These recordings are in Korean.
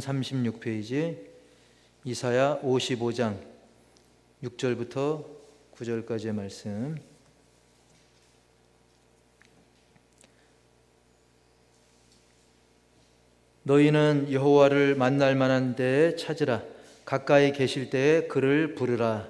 36페이지 이사야 55장 6절부터 9절까지의 말씀. 너희는 여호와를 만날 만한 데에 찾으라. 가까이 계실 때에 그를 부르라.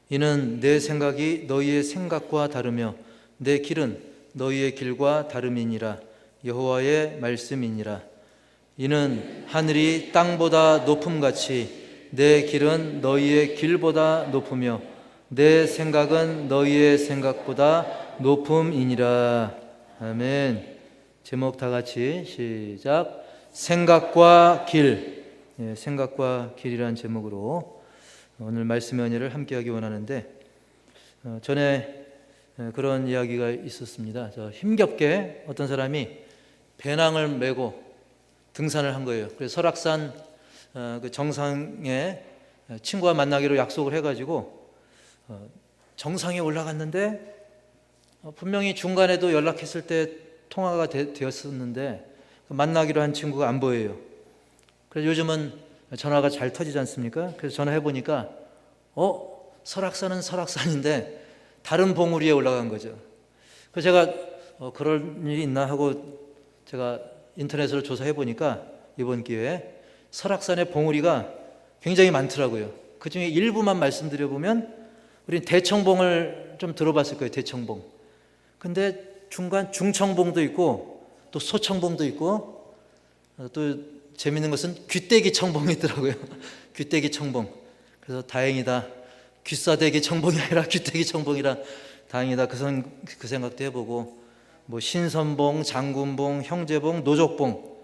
이는 내 생각이 너희의 생각과 다르며 내 길은 너희의 길과 다름이니라. 여호와의 말씀이니라. 이는 하늘이 땅보다 높음같이 내 길은 너희의 길보다 높으며 내 생각은 너희의 생각보다 높음이니라. 아멘. 제목 다 같이 시작. 생각과 길. 생각과 길이라는 제목으로 오늘 말씀의 은혜를 함께하기 원하는데, 전에 그런 이야기가 있었습니다. 힘겹게 어떤 사람이 배낭을 메고 등산을 한 거예요. 그래서 설악산 그 정상에 친구와 만나기로 약속을 해가지고 정상에 올라갔는데, 분명히 중간에도 연락했을 때 통화가 되었었는데 만나기로 한 친구가 안 보여요. 그래서 요즘은 전화가 잘 터지지 않습니까? 그래서 전화해 보니까 설악산은 설악산인데 다른 봉우리에 올라간 거죠. 그래서 제가 그럴 일이 있나 하고 제가 인터넷으로 조사해 보니까 이번 기회에 설악산의 봉우리가 굉장히 많더라고요. 그 중에 일부만 말씀드려 보면, 우리는 대청봉을 좀 들어봤을 거예요. 대청봉. 근데 중간 중청봉도 있고 또 소청봉도 있고, 또 재밌는 것은 귀때기 청봉이 있더라고요. 귀때기 청봉. 그래서 다행이다. 귀싸대기 청봉이 아니라 귀때기 청봉이라 다행이다. 그 생각도 해보고, 뭐 신선봉, 장군봉, 형제봉, 노족봉,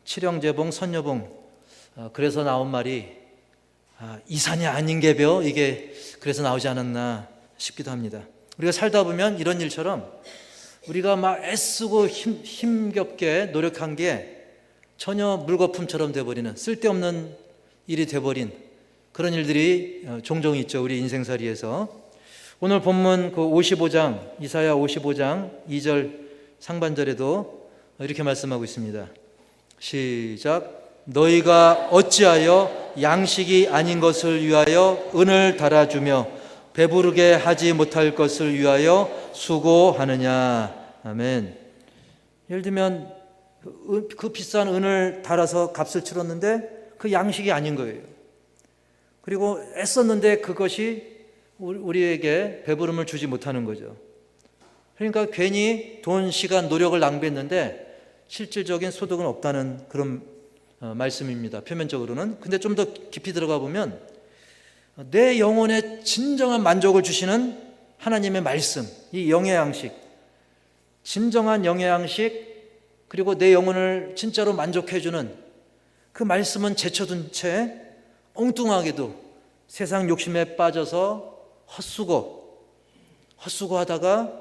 칠형제봉, 선녀봉. 그래서 나온 말이 이 산이 아닌 게벼, 이게 그래서 나오지 않았나 싶기도 합니다. 우리가 살다 보면 이런 일처럼 우리가 막 애쓰고 힘겹게 노력한 게 전혀 물거품처럼 돼버리는, 쓸데없는 일이 돼버린 그런 일들이 종종 있죠. 우리 인생살이에서. 오늘 본문 그 55장, 이사야 55장 2절 상반절에도 이렇게 말씀하고 있습니다. 시작. 너희가 어찌하여 양식이 아닌 것을 위하여 은을 달아주며 배부르게 하지 못할 것을 위하여 수고하느냐. 아멘. 예를 들면 그 비싼 은을 달아서 값을 치렀는데 그 양식이 아닌 거예요. 그리고 애썼는데 그것이 우리에게 배부름을 주지 못하는 거죠. 그러니까 괜히 돈, 시간, 노력을 낭비했는데 실질적인 소득은 없다는 그런 말씀입니다. 표면적으로는. 근데 좀 더 깊이 들어가 보면 내 영혼에 진정한 만족을 주시는 하나님의 말씀, 이 영의 양식, 진정한 영의 양식, 그리고 내 영혼을 진짜로 만족해주는 그 말씀은 제쳐둔 채 엉뚱하게도 세상 욕심에 빠져서 헛수고하다가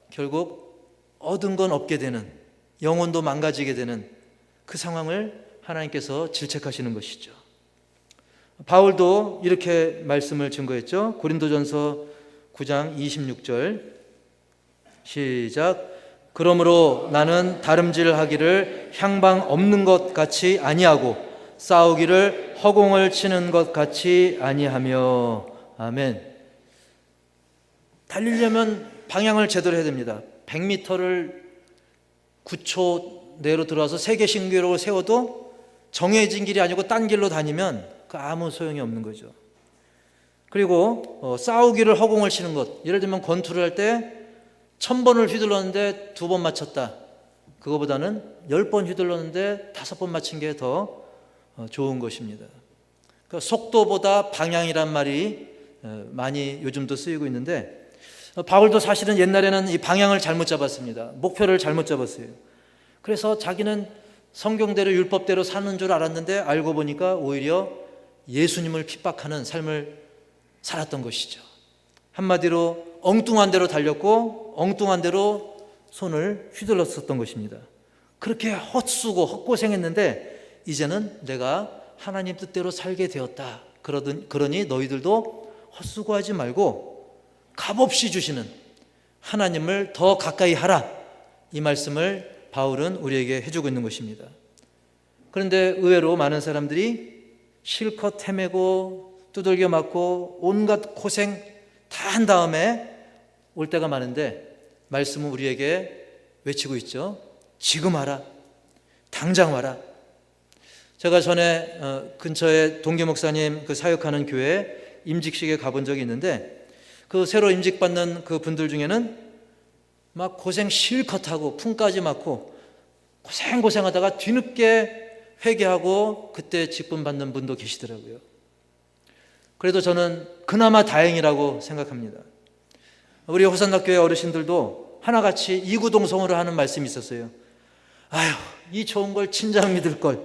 결국 얻은 건 없게 되는, 영혼도 망가지게 되는 그 상황을 하나님께서 질책하시는 것이죠. 바울도 이렇게 말씀을 증거했죠. 고린도전서 9장 26절 시작. 그러므로 나는 다름질하기를 향방 없는 것 같이 아니하고 싸우기를 허공을 치는 것 같이 아니하며. 아멘. 달리려면 방향을 제대로 해야 됩니다. 100m를 9초 내로 들어와서 세계 신기록을 세워도 정해진 길이 아니고 딴 길로 다니면 그 아무 소용이 없는 거죠. 그리고 싸우기를 허공을 치는 것, 예를 들면 권투를 할 때 1000번을 휘둘렀는데 2번 맞췄다. 그거보다는 10번 휘둘렀는데 5번 맞힌 게 더 좋은 것입니다. 그러니까 속도보다 방향이란 말이 많이 요즘도 쓰이고 있는데, 바울도 사실은 옛날에는 이 방향을 잘못 잡았습니다. 목표를 잘못 잡았어요. 그래서 자기는 성경대로 율법대로 사는 줄 알았는데 알고 보니까 오히려 예수님을 핍박하는 삶을 살았던 것이죠. 한마디로 엉뚱한 대로 달렸고 엉뚱한 대로 손을 휘둘렀었던 것입니다. 그렇게 헛수고 헛고생했는데 이제는 내가 하나님 뜻대로 살게 되었다. 그러니 너희들도 헛수고하지 말고 값없이 주시는 하나님을 더 가까이 하라. 이 말씀을 바울은 우리에게 해주고 있는 것입니다. 그런데 의외로 많은 사람들이 실컷 헤매고 두들겨 맞고 온갖 고생 다 한 다음에 올 때가 많은데 말씀은 우리에게 외치고 있죠. 지금 와라. 당장 와라. 제가 전에 근처에 동기 목사님 그 사역하는 교회에 임직식에 가본 적이 있는데 그 새로 임직받는 그 분들 중에는 막 고생 실컷 하고 품까지 맞고 고생하다가 뒤늦게 회개하고 그때 직분 받는 분도 계시더라고요. 그래도 저는 그나마 다행이라고 생각합니다. 우리 호산나교회 어르신들도 하나같이 이구동성으로 하는 말씀이 있었어요. 아유, 이 좋은 걸 진작 믿을 걸.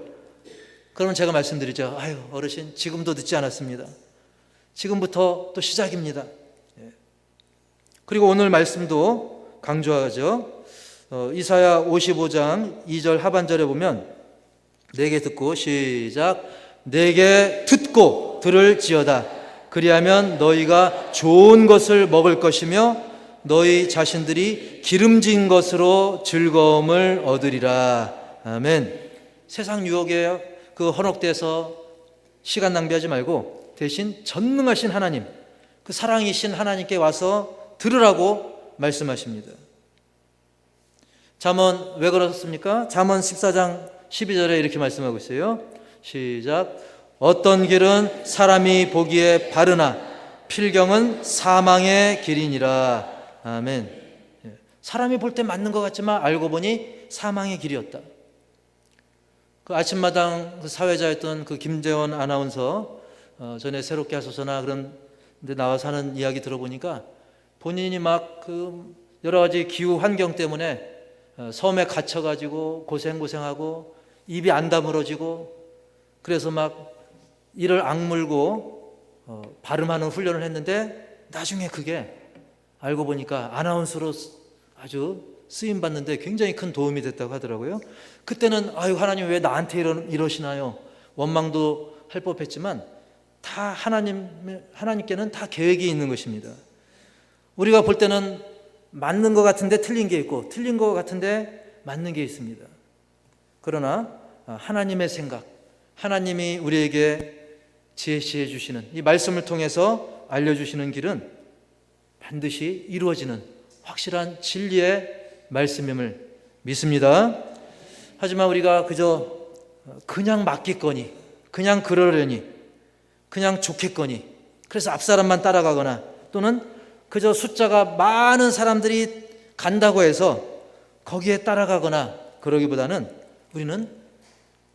그러면 제가 말씀드리죠. 아유, 어르신 지금도 늦지 않았습니다. 지금부터 또 시작입니다. 그리고 오늘 말씀도 강조하죠. 이사야 55장 2절 하반절에 보면 내게 듣고 시작. 내게 듣고 들을지어다. 그리하면 너희가 좋은 것을 먹을 것이며 너희 자신들이 기름진 것으로 즐거움을 얻으리라. 아멘. 세상 유혹에 그 헌혹돼서 시간 낭비하지 말고 대신 전능하신 하나님, 그 사랑이신 하나님께 와서 들으라고 말씀하십니다. 잠언 왜 그렇습니까? 잠언 14장 12절에 이렇게 말씀하고 있어요. 시작. 어떤 길은 사람이 보기에 바르나 필경은 사망의 길이니라. 아멘. 사람이 볼 때 맞는 것 같지만 알고 보니 사망의 길이었다. 그 아침마당 그 사회자였던 그 김재원 아나운서 전에 새롭게 하소서나 그런 데 나와서 하는 이야기 들어보니까 본인이 막 그 여러 가지 기후 환경 때문에 섬에 갇혀가지고 고생하고 입이 안 다물어지고 그래서 막 이를 악물고 발음하는 훈련을 했는데 나중에 그게 알고 보니까 아나운서로 아주 쓰임받는데 굉장히 큰 도움이 됐다고 하더라고요. 그때는 아유 하나님 왜 나한테 이러시나요? 원망도 할 법했지만 다 하나님께는 다 계획이 있는 것입니다. 우리가 볼 때는 맞는 것 같은데 틀린 게 있고 틀린 것 같은데 맞는 게 있습니다. 그러나 하나님의 생각, 하나님이 우리에게 제시해 주시는 이 말씀을 통해서 알려주시는 길은 반드시 이루어지는 확실한 진리의 말씀임을 믿습니다. 하지만 우리가 그냥 맡기거니 그냥 그러려니 그냥 좋겠거니 그래서 앞사람만 따라가거나 또는 그저 숫자가 많은 사람들이 간다고 해서 거기에 따라가거나 그러기보다는 우리는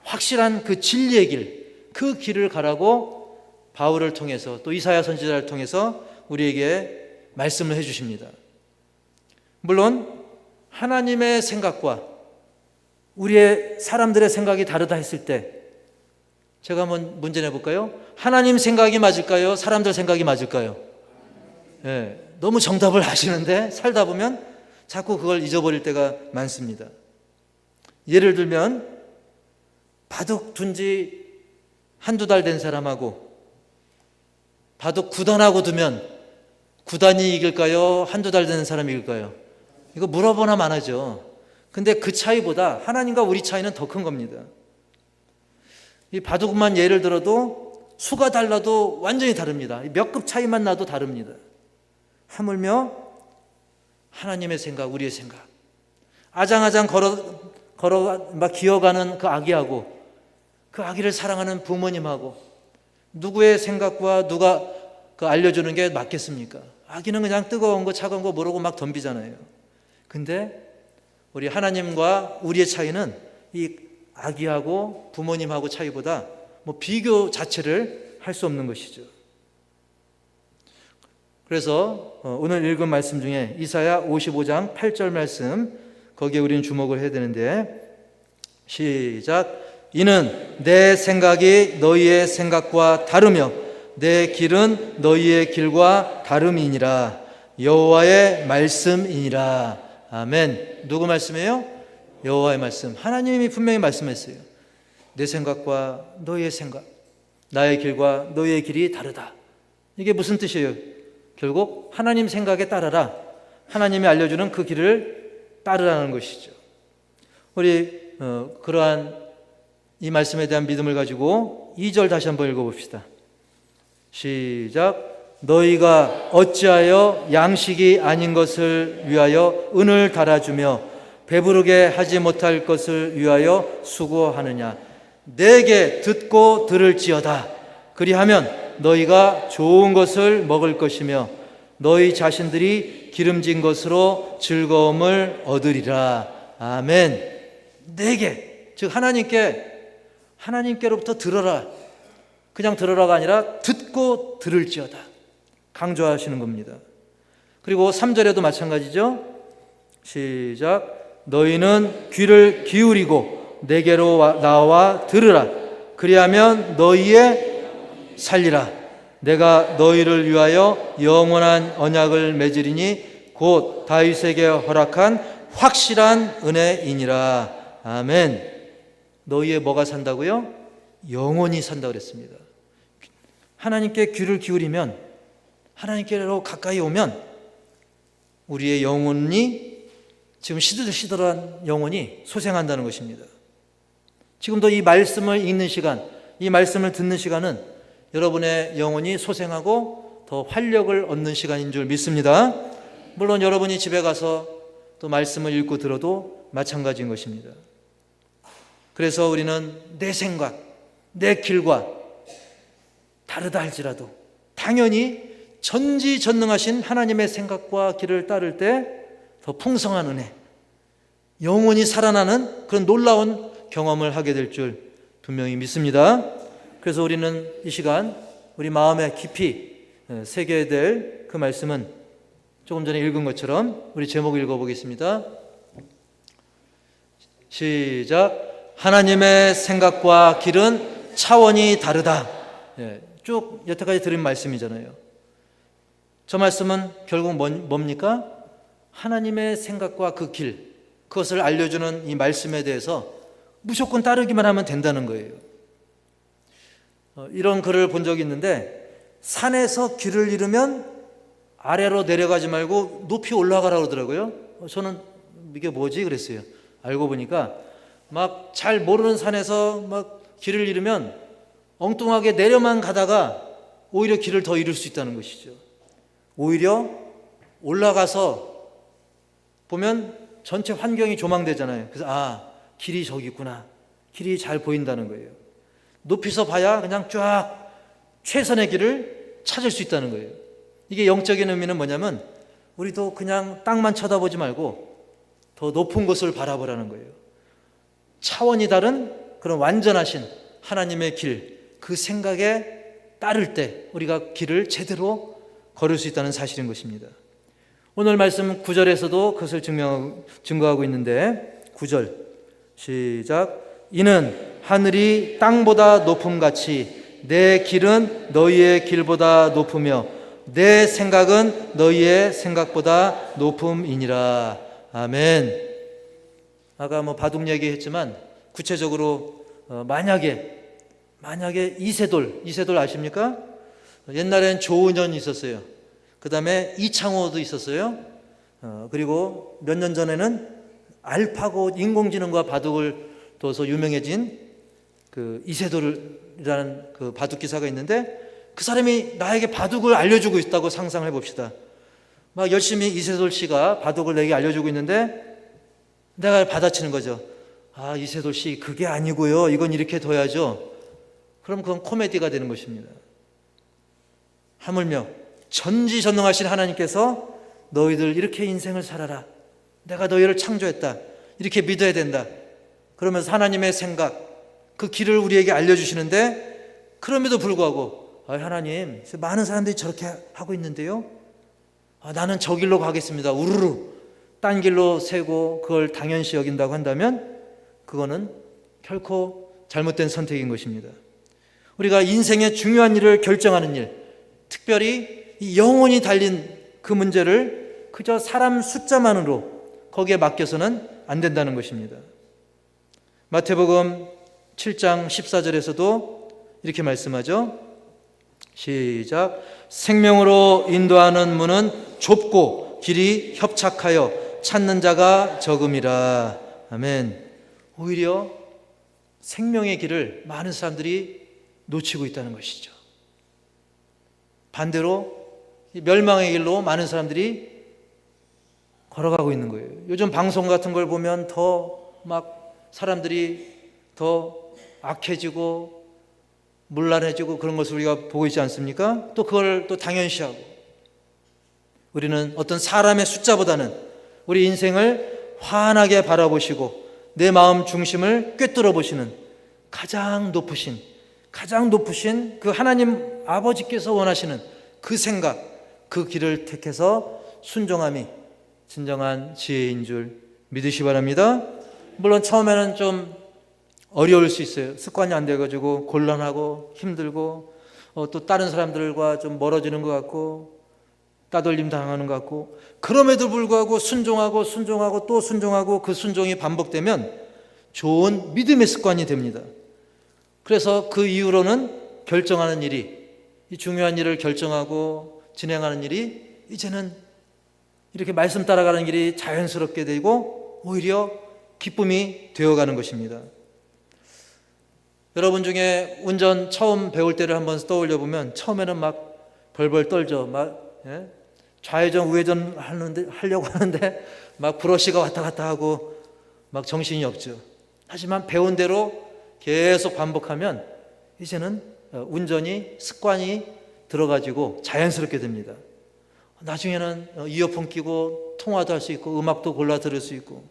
확실한 그 진리의 길, 그 길을 가라고 바울을 통해서 또 이사야 선지자를 통해서 우리에게 말씀을 해주십니다. 물론 하나님의 생각과 우리의 사람들의 생각이 다르다 했을 때 제가 한번 문제 내볼까요? 하나님 생각이 맞을까요? 사람들 생각이 맞을까요? 너무 정답을 아시는데 살다 보면 자꾸 그걸 잊어버릴 때가 많습니다. 예를 들면 바둑 둔지 한두 달 된 사람하고 바둑 9단하고 두면 9단이 이길까요? 한두 달 된 사람이 이길까요? 이거 물어보나 마나죠. 근데 그 차이보다 하나님과 우리 차이는 더 큰 겁니다. 이 바둑만 예를 들어도 수가 달라도 완전히 다릅니다. 몇 급 차이만 나도 다릅니다. 하물며 하나님의 생각, 우리의 생각, 아장아장 막 기어가는 그 아기하고 그 아기를 사랑하는 부모님하고 누구의 생각과 누가 그 알려주는 게 맞겠습니까? 아기는 그냥 뜨거운 거 차가운 거 모르고 막 덤비잖아요. 근데 우리 하나님과 우리의 차이는 이 아기하고 부모님하고 차이보다 뭐 비교 자체를 할 수 없는 것이죠. 그래서 오늘 읽은 말씀 중에 이사야 55장 8절 말씀 거기에 우리는 주목을 해야 되는데 시작. 이는 내 생각이 너희의 생각과 다르며 내 길은 너희의 길과 다름이니라. 여호와의 말씀이니라. 아멘. 누구 말씀이에요? 여호와의 말씀, 하나님이 분명히 말씀했어요. 내 생각과 너희의 생각, 나의 길과 너희의 길이 다르다. 이게 무슨 뜻이에요? 결국 하나님 생각에 따라라. 하나님이 알려주는 그 길을 따르라는 것이죠. 우리 그러한 이 말씀에 대한 믿음을 가지고 2절 다시 한번 읽어봅시다. 시작. 너희가 어찌하여 양식이 아닌 것을 위하여 은을 달아주며 배부르게 하지 못할 것을 위하여 수고하느냐. 내게 듣고 들을지어다. 그리하면 너희가 좋은 것을 먹을 것이며 너희 자신들이 기름진 것으로 즐거움을 얻으리라. 아멘. 내게, 즉 하나님께로부터 들어라. 그냥 들어라가 아니라 듣고 들을지어다. 강조하시는 겁니다. 그리고 3절에도 마찬가지죠. 시작. 너희는 귀를 기울이고 내게로 나와 들으라. 그리하면 너희의 살리라. 내가 너희를 위하여 영원한 언약을 맺으리니 곧 다윗에게 허락한 확실한 은혜이니라. 아멘. 너희의 뭐가 산다고요? 영원히 산다고 그랬습니다. 하나님께 귀를 기울이면, 하나님께로 가까이 오면 우리의 영혼이, 지금 시들시들한 영혼이 소생한다는 것입니다. 지금도 이 말씀을 읽는 시간, 이 말씀을 듣는 시간은 여러분의 영혼이 소생하고 더 활력을 얻는 시간인 줄 믿습니다. 물론 여러분이 집에 가서 또 말씀을 읽고 들어도 마찬가지인 것입니다. 그래서 우리는 내 생각, 내 길과 다르다 할지라도 당연히 전지전능하신 하나님의 생각과 길을 따를 때 더 풍성한 은혜, 영혼이 살아나는 그런 놀라운 경험을 하게 될 줄 분명히 믿습니다. 그래서 우리는 이 시간 우리 마음에 깊이 새겨야 될 그 말씀은 조금 전에 읽은 것처럼 우리 제목 읽어보겠습니다. 시작. 하나님의 생각과 길은 차원이 다르다. 쭉 여태까지 들은 말씀이잖아요. 저 말씀은 결국 뭡니까? 하나님의 생각과 그 길, 그것을 알려주는 이 말씀에 대해서 무조건 따르기만 하면 된다는 거예요. 이런 글을 본 적이 있는데, 산에서 길을 잃으면 아래로 내려가지 말고 높이 올라가라고 그러더라고요. 저는 이게 뭐지 그랬어요. 알고 보니까 막 잘 모르는 산에서 막 길을 잃으면 엉뚱하게 내려만 가다가 오히려 길을 더 잃을 수 있다는 것이죠. 오히려 올라가서 보면 전체 환경이 조망되잖아요. 그래서 길이 저기 있구나. 길이 잘 보인다는 거예요. 높이서 봐야 그냥 쫙 최선의 길을 찾을 수 있다는 거예요. 이게 영적인 의미는 뭐냐면 우리도 그냥 땅만 쳐다보지 말고 더 높은 곳을 바라보라는 거예요. 차원이 다른 그런 완전하신 하나님의 길, 그 생각에 따를 때 우리가 길을 제대로 걸을 수 있다는 사실인 것입니다. 오늘 말씀 9절에서도 그것을 증거하고 있는데, 9절 시작. 이는 하늘이 땅보다 높음같이 내 길은 너희의 길보다 높으며 내 생각은 너희의 생각보다 높음이니라. 아멘. 아까 바둑 얘기했지만 구체적으로 만약에 이세돌 아십니까? 옛날엔 조은현이 있었어요. 그 다음에 이창호도 있었어요. 그리고 몇 년 전에는 알파고 인공지능과 바둑을 둬서 유명해진 그 이세돌이라는 그 바둑 기사가 있는데, 그 사람이 나에게 바둑을 알려주고 있다고 상상해 봅시다. 막 열심히 이세돌 씨가 바둑을 내게 알려주고 있는데 내가 받아치는 거죠. 이세돌 씨 그게 아니고요, 이건 이렇게 둬야죠. 그럼 그건 코미디가 되는 것입니다. 하물며 전지전능하신 하나님께서 너희들 이렇게 인생을 살아라, 내가 너희를 창조했다, 이렇게 믿어야 된다, 그러면서 하나님의 생각, 그 길을 우리에게 알려주시는데, 그럼에도 불구하고 하나님, 많은 사람들이 저렇게 하고 있는데요, 나는 저 길로 가겠습니다, 우르르 딴 길로 세고 그걸 당연시 여긴다고 한다면 그거는 결코 잘못된 선택인 것입니다. 우리가 인생의 중요한 일을 결정하는 일, 특별히 이 영혼이 달린 그 문제를 그저 사람 숫자만으로 거기에 맡겨서는 안 된다는 것입니다. 마태복음 7장 14절에서도 이렇게 말씀하죠. 시작. 생명으로 인도하는 문은 좁고 길이 협착하여 찾는 자가 적음이라. 아멘. 오히려 생명의 길을 많은 사람들이 놓치고 있다는 것이죠. 반대로 멸망의 길로 많은 사람들이 걸어가고 있는 거예요. 요즘 방송 같은 걸 보면 더 막 사람들이 더 악해지고 문란해지고 그런 것을 우리가 보고 있지 않습니까? 또 그걸 또 당연시하고, 우리는 어떤 사람의 숫자보다는 우리 인생을 환하게 바라보시고 내 마음 중심을 꿰뚫어 보시는 가장 높으신 그 하나님 아버지께서 원하시는 그 생각, 그 길을 택해서 순종함이 진정한 지혜인 줄 믿으시 바랍니다. 물론 처음에는 좀 어려울 수 있어요. 습관이 안 돼가지고 곤란하고 힘들고 또 다른 사람들과 좀 멀어지는 것 같고 따돌림 당하는 것 같고, 그럼에도 불구하고 순종하고 또 순종하고 그 순종이 반복되면 좋은 믿음의 습관이 됩니다. 그래서 그 이후로는 결정하는 일이, 이 중요한 일을 결정하고 진행하는 일이 이제는 이렇게 말씀 따라가는 길이 자연스럽게 되고 오히려 기쁨이 되어가는 것입니다. 여러분 중에 운전 처음 배울 때를 한번 떠올려 보면 처음에는 막 벌벌 떨죠. 좌회전 우회전 하려고 하는데 막 브러쉬가 왔다 갔다 하고 막 정신이 없죠. 하지만 배운 대로 계속 반복하면 이제는 운전이 습관이 들어가지고 자연스럽게 됩니다. 나중에는 이어폰 끼고 통화도 할 수 있고 음악도 골라 들을 수 있고,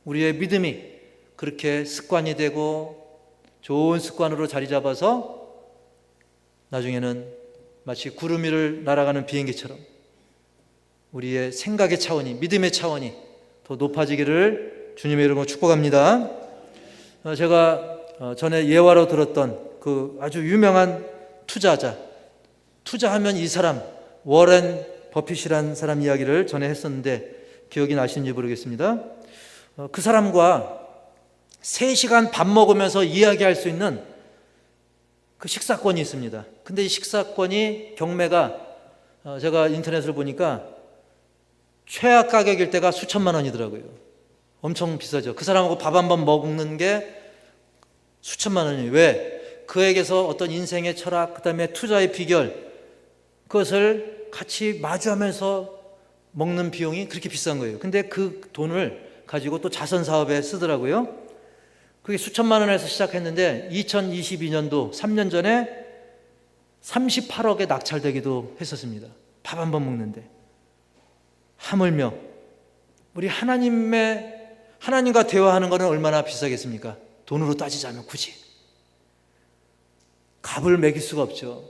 우리의 믿음이 그렇게 습관이 되고 좋은 습관으로 자리 잡아서 나중에는 마치 구름 위를 날아가는 비행기처럼 우리의 생각의 차원이, 믿음의 차원이 더 높아지기를 주님의 이름으로 축복합니다. 제가 전에 예화로 들었던 그 아주 유명한 투자자, 투자하면 이 사람 워렌 버핏이라는 사람 이야기를 전에 했었는데 기억이 나시는지 모르겠습니다. 그 사람과 3시간 밥 먹으면서 이야기할 수 있는 그 식사권이 있습니다. 근데 이 식사권이 경매가 제가 인터넷으로 보니까 최악 가격일 때가 수천만 원이더라고요. 엄청 비싸죠. 그 사람하고 밥 한 번 먹는 게 수천만 원이에요. 왜? 그에게서 어떤 인생의 철학, 그 다음에 투자의 비결, 그것을 같이 마주하면서 먹는 비용이 그렇게 비싼 거예요. 근데 그 돈을 가지고 또 자선 사업에 쓰더라고요. 그게 수천만 원에서 시작했는데 2022년도 3년 전에 38억에 낙찰되기도 했었습니다. 밥 한 번 먹는데. 하물며 우리 하나님과 대화하는 것은 얼마나 비싸겠습니까? 돈으로 따지자면 굳이 값을 매길 수가 없죠.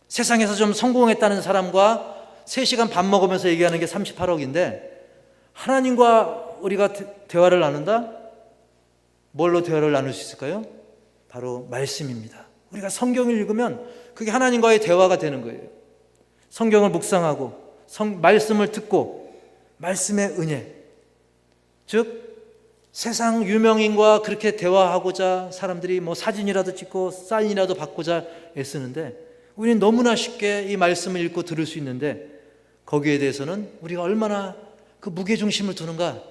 세상에서 좀 성공했다는 사람과 3시간 밥 먹으면서 얘기하는 게 38억인데 하나님과 우리가 대화를 나눈다? 뭘로 대화를 나눌 수 있을까요? 바로 말씀입니다. 우리가 성경을 읽으면 그게 하나님과의 대화가 되는 거예요. 성경을 묵상하고 말씀을 듣고 말씀의 은혜, 즉 세상 유명인과 그렇게 대화하고자 사람들이 뭐 사진이라도 찍고 사인이라도 받고자 애쓰는데 우리는 너무나 쉽게 이 말씀을 읽고 들을 수 있는데 거기에 대해서는 우리가 얼마나 그 무게중심을 두는가,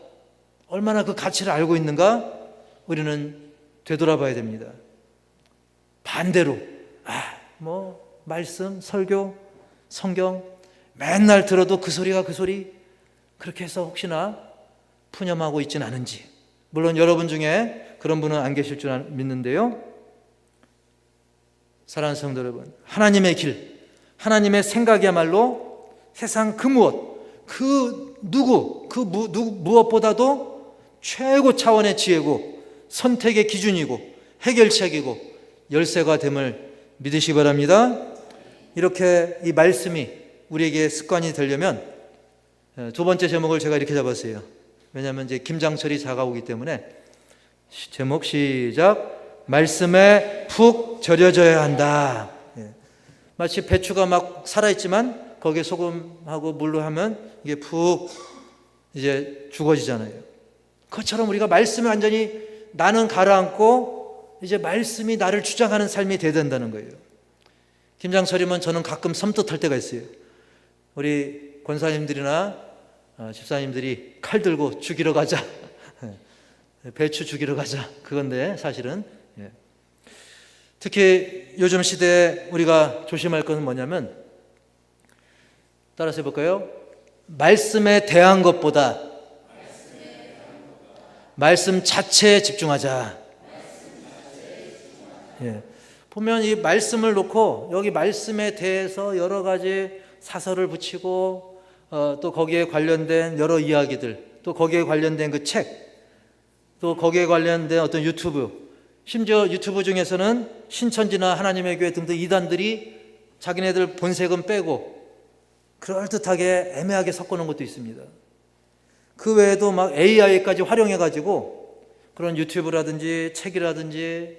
얼마나 그 가치를 알고 있는가 우리는 되돌아봐야 됩니다. 반대로 말씀, 설교, 성경 맨날 들어도 그 소리가 그 소리, 그렇게 해서 혹시나 푸념하고 있지는 않은지. 물론 여러분 중에 그런 분은 안 계실 줄 믿는데요, 사랑하는 성도 여러분, 하나님의 길, 하나님의 생각이야말로 세상 그 무엇, 그 누구, 무엇보다도 최고 차원의 지혜고 선택의 기준이고 해결책이고 열쇠가 됨을 믿으시기 바랍니다. 이렇게 이 말씀이 우리에게 습관이 되려면 두 번째 제목을 제가 이렇게 잡았어요. 왜냐하면 이제 김장철이 다가오기 때문에 제목 시작. 말씀에 푹 절여져야 한다. 마치 배추가 막 살아있지만 거기에 소금하고 물로 하면 이게 푹 이제 죽어지잖아요. 그것처럼 우리가 말씀을 완전히 나는 가라앉고 이제 말씀이 나를 주장하는 삶이 돼야 된다는 거예요. 김장철이면 저는 가끔 섬뜩할 때가 있어요. 우리 권사님들이나 집사님들이 칼 들고 죽이러 가자, 배추 죽이러 가자, 그건데 사실은 특히 요즘 시대에 우리가 조심할 것은 뭐냐면, 따라서 해볼까요? 말씀에 대한 것보다 말씀 자체에 집중하자. 보면 이 말씀을 놓고 여기 말씀에 대해서 여러 가지 사설을 붙이고 또 거기에 관련된 여러 이야기들, 또 거기에 관련된 그 책, 또 거기에 관련된 어떤 유튜브, 심지어 유튜브 중에서는 신천지나 하나님의 교회 등등 이단들이 자기네들 본색은 빼고 그럴듯하게 애매하게 섞어놓은 것도 있습니다. 그 외에도 막 AI까지 활용해가지고 그런 유튜브라든지 책이라든지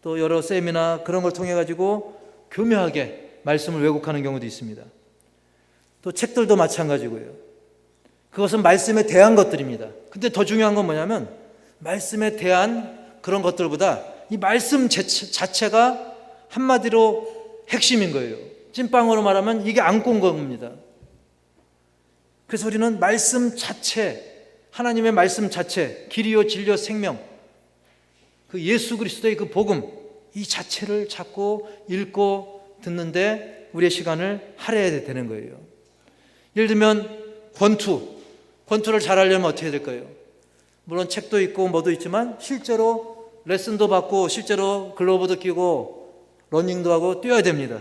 또 여러 세미나 그런 걸 통해가지고 교묘하게 말씀을 왜곡하는 경우도 있습니다. 또 책들도 마찬가지고요. 그것은 말씀에 대한 것들입니다. 근데 더 중요한 건 뭐냐면 말씀에 대한 그런 것들보다 이 말씀 자체가 한마디로 핵심인 거예요. 찐빵으로 말하면 이게 안고 온 겁니다. 그래서 우리는 말씀 자체, 하나님의 말씀 자체, 길이요 진리요 생명, 그 예수 그리스도의 그 복음, 이 자체를 자꾸 읽고 듣는데 우리의 시간을 할애해야 되는 거예요. 예를 들면 권투를 잘 하려면 어떻게 해야 될까요? 물론 책도 있고 뭐도 있지만 실제로 레슨도 받고 실제로 글러브도 끼고 러닝도 하고 뛰어야 됩니다.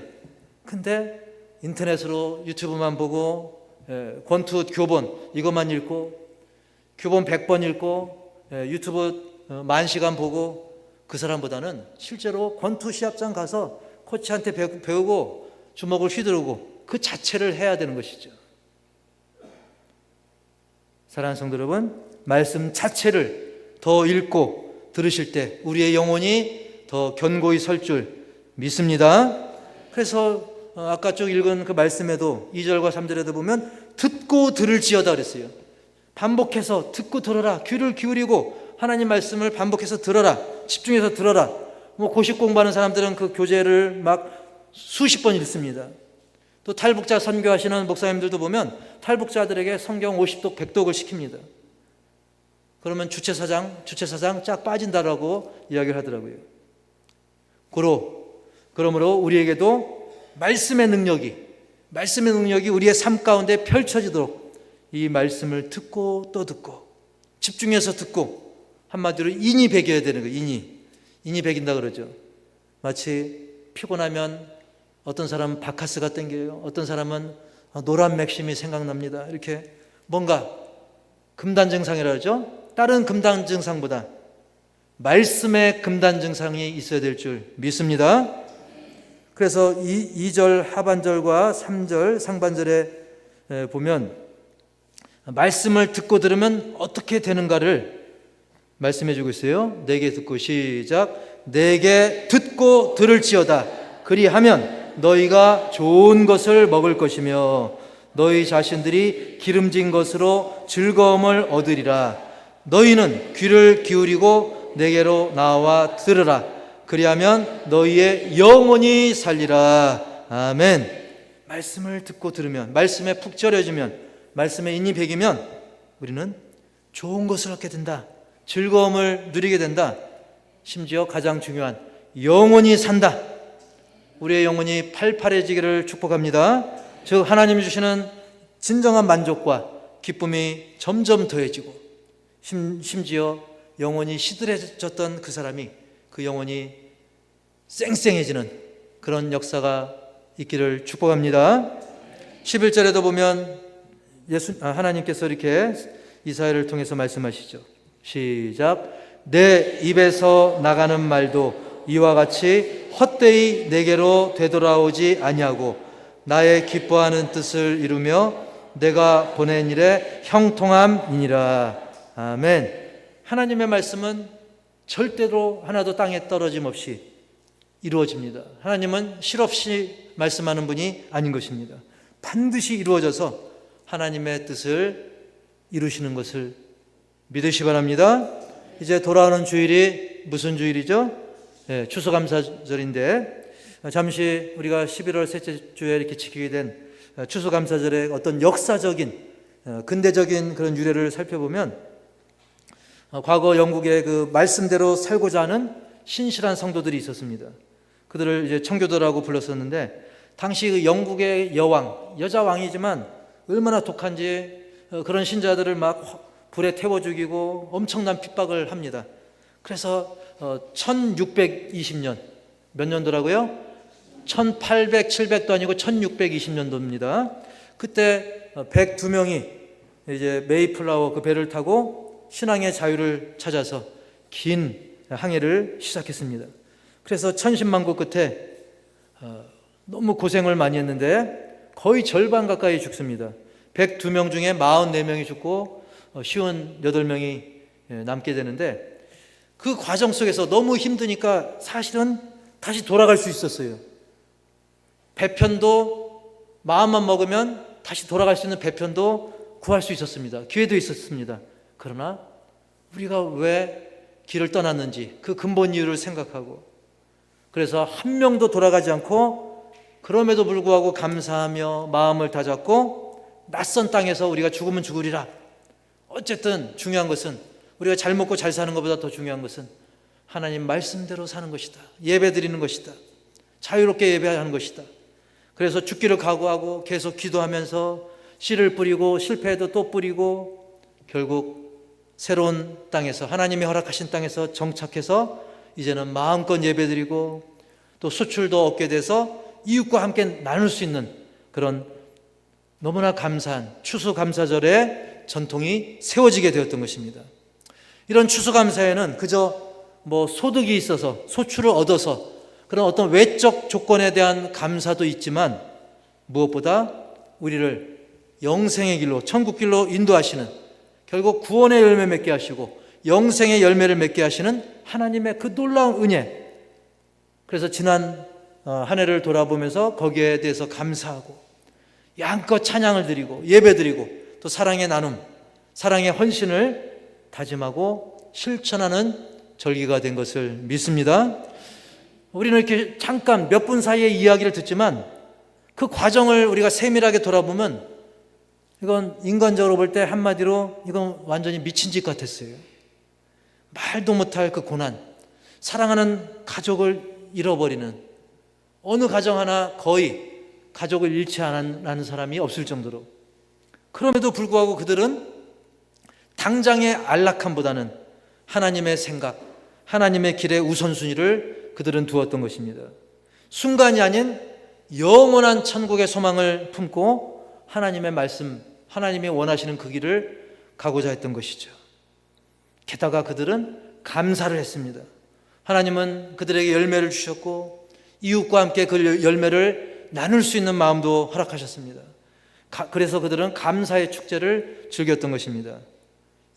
근데 인터넷으로 유튜브만 보고 권투 교본 이것만 읽고 교본 100번 읽고 유튜브 10,000시간 보고 그 사람보다는 실제로 권투 시합장 가서 코치한테 배우고 주먹을 휘두르고 그 자체를 해야 되는 것이죠. 사랑하는 성도 여러분, 말씀 자체를 더 읽고 들으실 때 우리의 영혼이 더 견고히 설 줄 믿습니다. 그래서 아까 쭉 읽은 그 말씀에도 2절과 3절에도 보면 듣고 들을지어다 그랬어요. 반복해서 듣고 들어라. 귀를 기울이고 하나님 말씀을 반복해서 들어라. 집중해서 들어라. 뭐 고시 공부하는 사람들은 그 교재를 막 수십 번 읽습니다. 또 탈북자 선교하시는 목사님들도 보면 탈북자들에게 성경 50독 100독을 시킵니다. 그러면 주체사상 쫙 빠진다라고 이야기를 하더라고요. 그러므로 우리에게도 말씀의 능력이 우리의 삶 가운데 펼쳐지도록 이 말씀을 듣고 또 듣고 집중해서 듣고 한마디로 인이 배겨야 되는 거예요. 인이 배긴다 그러죠. 마치 피곤하면 어떤 사람은 바카스가 땡겨요. 어떤 사람은 노란 맥심이 생각납니다. 이렇게 뭔가 금단 증상이라 그러죠. 다른 금단 증상보다 말씀의 금단 증상이 있어야 될 줄 믿습니다. 그래서 2절 하반절과 3절 상반절에 보면 말씀을 듣고 들으면 어떻게 되는가를 말씀해 주고 있어요. 내게 듣고 시작. 내게 듣고 들을지어다. 그리하면 너희가 좋은 것을 먹을 것이며 너희 자신들이 기름진 것으로 즐거움을 얻으리라. 너희는 귀를 기울이고 내게로 나와 들으라. 그리하면 너희의 영혼이 살리라. 아멘. 말씀을 듣고 들으면, 말씀에 푹 절여지면, 말씀에 인이 배기면 우리는 좋은 것을 얻게 된다. 즐거움을 누리게 된다. 심지어 가장 중요한 영혼이 산다. 우리의 영혼이 팔팔해지기를 축복합니다. 즉 하나님이 주시는 진정한 만족과 기쁨이 점점 더해지고 심지어 영혼이 시들해졌던 그 사람이 그 영혼이 쌩쌩해지는 그런 역사가 있기를 축복합니다. 11절에도 보면 하나님께서 이렇게 이사야를 통해서 말씀하시죠. 시작. 내 입에서 나가는 말도 이와 같이 헛되이 내게로 되돌아오지 아니하고 나의 기뻐하는 뜻을 이루며 내가 보낸 일에 형통함이니라. 아멘. 하나님의 말씀은 절대로 하나도 땅에 떨어짐 없이 이루어집니다. 하나님은 실없이 말씀하는 분이 아닌 것입니다. 반드시 이루어져서 하나님의 뜻을 이루시는 것을 믿으시 바랍니다. 이제 돌아오는 주일이 무슨 주일이죠? 추수감사절인데 잠시 우리가 11월 셋째 주에 이렇게 지키게 된 추수감사절의 어떤 역사적인 근대적인 그런 유래를 살펴보면 과거 영국의 그 말씀대로 살고자 하는 신실한 성도들이 있었습니다. 그들을 이제 청교도라고 불렀었는데 당시 그 영국의 여왕, 여자 왕이지만 얼마나 독한지 그런 신자들을 막 불에 태워 죽이고 엄청난 핍박을 합니다. 그래서 1620년 몇 년도라고요? 1800, 700도 아니고 1620년도입니다. 그때 102명이 이제 메이플라워 그 배를 타고 신앙의 자유를 찾아서 긴 항해를 시작했습니다. 그래서 천신만고 끝에 너무 고생을 많이 했는데 거의 절반 가까이 죽습니다. 102명 중에 44명이 죽고 58명이 남게 되는데 그 과정 속에서 너무 힘드니까 사실은 다시 돌아갈 수 있었어요. 배편도 마음만 먹으면 다시 돌아갈 수 있는 배편도 구할 수 있었습니다. 기회도 있었습니다. 그러나 우리가 왜 길을 떠났는지 그 근본 이유를 생각하고 그래서 한 명도 돌아가지 않고 그럼에도 불구하고 감사하며 마음을 다잡고 낯선 땅에서 우리가 죽으면 죽으리라. 어쨌든 중요한 것은 우리가 잘 먹고 잘 사는 것보다 더 중요한 것은 하나님 말씀대로 사는 것이다. 예배 드리는 것이다. 자유롭게 예배하는 것이다. 그래서 죽기를 각오하고 계속 기도하면서 씨를 뿌리고 실패해도 또 뿌리고 결국 새로운 땅에서 하나님이 허락하신 땅에서 정착해서 이제는 마음껏 예배드리고 또 수출도 얻게 돼서 이웃과 함께 나눌 수 있는 그런 너무나 감사한 추수감사절의 전통이 세워지게 되었던 것입니다. 이런 추수감사에는 그저 소득이 있어서 소출을 얻어서 그런 어떤 외적 조건에 대한 감사도 있지만 무엇보다 우리를 영생의 길로 천국 길로 인도하시는 결국 구원의 열매 맺게 하시고 영생의 열매를 맺게 하시는 하나님의 그 놀라운 은혜. 그래서 지난 한 해를 돌아보면서 거기에 대해서 감사하고 양껏 찬양을 드리고 예배드리고 또 사랑의 나눔, 사랑의 헌신을 다짐하고 실천하는 절기가 된 것을 믿습니다. 우리는 이렇게 잠깐 몇 분 사이에 이야기를 듣지만 그 과정을 우리가 세밀하게 돌아보면 이건 인간적으로 볼 때 한마디로 이건 완전히 미친 짓 같았어요. 말도 못할 그 고난, 사랑하는 가족을 잃어버리는 어느 가정 하나 거의 가족을 잃지 않은 사람이 없을 정도로 그럼에도 불구하고 그들은 당장의 안락함보다는 하나님의 생각, 하나님의 길의 우선순위를 그들은 두었던 것입니다. 순간이 아닌 영원한 천국의 소망을 품고 하나님의 말씀, 하나님이 원하시는 그 길을 가고자 했던 것이죠. 게다가 그들은 감사를 했습니다. 하나님은 그들에게 열매를 주셨고 이웃과 함께 그 열매를 나눌 수 있는 마음도 허락하셨습니다. 그래서 그들은 감사의 축제를 즐겼던 것입니다.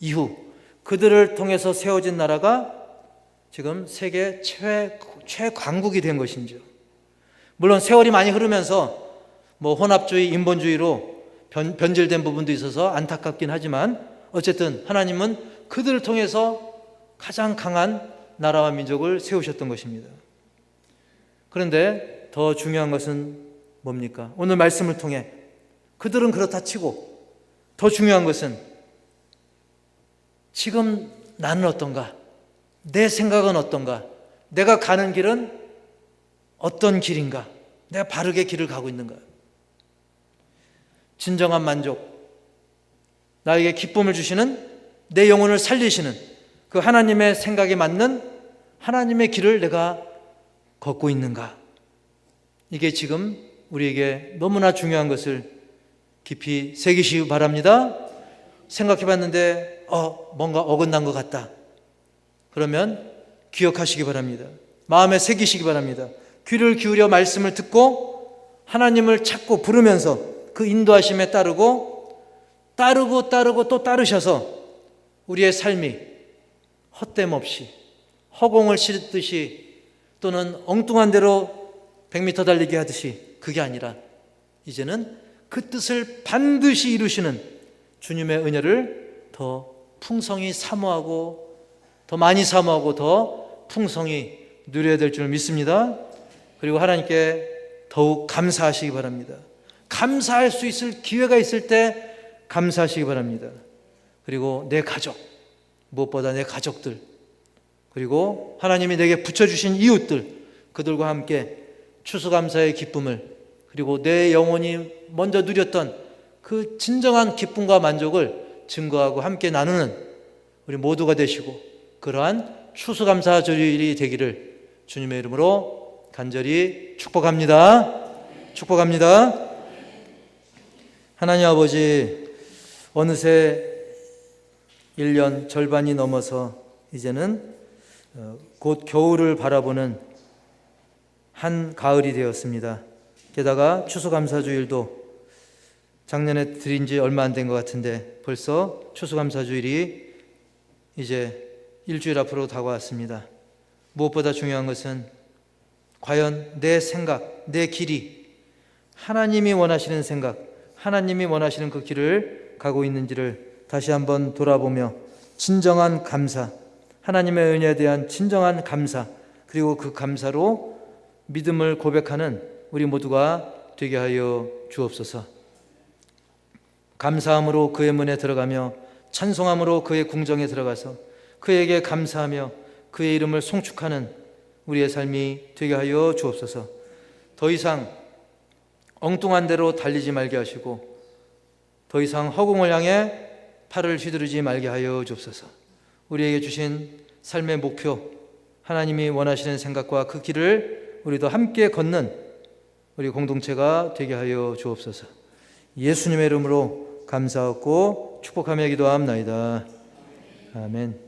이후 그들을 통해서 세워진 나라가 지금 세계 최강국이 된 것이죠. 물론 세월이 많이 흐르면서 혼합주의, 인본주의로 변질된 부분도 있어서 안타깝긴 하지만 어쨌든 하나님은 그들을 통해서 가장 강한 나라와 민족을 세우셨던 것입니다. 그런데 더 중요한 것은 뭡니까? 오늘 말씀을 통해 그들은 그렇다 치고 더 중요한 것은 지금 나는 어떤가? 내 생각은 어떤가? 내가 가는 길은 어떤 길인가? 내가 바르게 길을 가고 있는가? 진정한 만족, 나에게 기쁨을 주시는, 내 영혼을 살리시는 그 하나님의 생각에 맞는 하나님의 길을 내가 걷고 있는가? 이게 지금 우리에게 너무나 중요한 것을 깊이 새기시기 바랍니다. 생각해 봤는데 뭔가 어긋난 것 같다. 그러면 기억하시기 바랍니다. 마음에 새기시기 바랍니다. 귀를 기울여 말씀을 듣고 하나님을 찾고 부르면서 그 인도하심에 따르고 또 따르셔서 우리의 삶이 헛됨 없이 허공을 치르듯이 또는 엉뚱한 대로 100m 달리기 하듯이 그게 아니라 이제는 그 뜻을 반드시 이루시는 주님의 은혜를 더 풍성히 사모하고 더 많이 사모하고 더 풍성히 누려야 될 줄 믿습니다. 그리고 하나님께 더욱 감사하시기 바랍니다. 감사할 수 있을 기회가 있을 때 감사하시기 바랍니다. 그리고 내 가족, 무엇보다 내 가족들, 그리고 하나님이 내게 붙여주신 이웃들, 그들과 함께 추수감사의 기쁨을, 그리고 내 영혼이 먼저 누렸던 그 진정한 기쁨과 만족을 증거하고 함께 나누는 우리 모두가 되시고, 그러한 추수감사 주일이 되기를 주님의 이름으로 간절히 축복합니다. 축복합니다. 하나님 아버지, 어느새 1년 절반이 넘어서 이제는 곧 겨울을 바라보는 한 가을이 되었습니다. 게다가 추수감사주일도 작년에 드린 지 얼마 안 된 것 같은데 벌써 추수감사주일이 이제 일주일 앞으로 다가왔습니다. 무엇보다 중요한 것은 과연 내 생각, 내 길이 하나님이 원하시는 생각, 하나님이 원하시는 그 길을 가고 있는지를 다시 한번 돌아보며 진정한 감사, 하나님의 은혜에 대한 진정한 감사, 그리고 그 감사로 믿음을 고백하는 우리 모두가 되게 하여 주옵소서. 감사함으로 그의 문에 들어가며 찬송함으로 그의 궁정에 들어가서 그에게 감사하며 그의 이름을 송축하는 우리의 삶이 되게 하여 주옵소서. 더 이상 엉뚱한 대로 달리지 말게 하시고 더 이상 허공을 향해 팔을 휘두르지 말게 하여 주옵소서. 우리에게 주신 삶의 목표, 하나님이 원하시는 생각과 그 길을 우리도 함께 걷는 우리 공동체가 되게 하여 주옵소서. 예수님의 이름으로 감사하고 축복하며 기도합나이다. 아멘.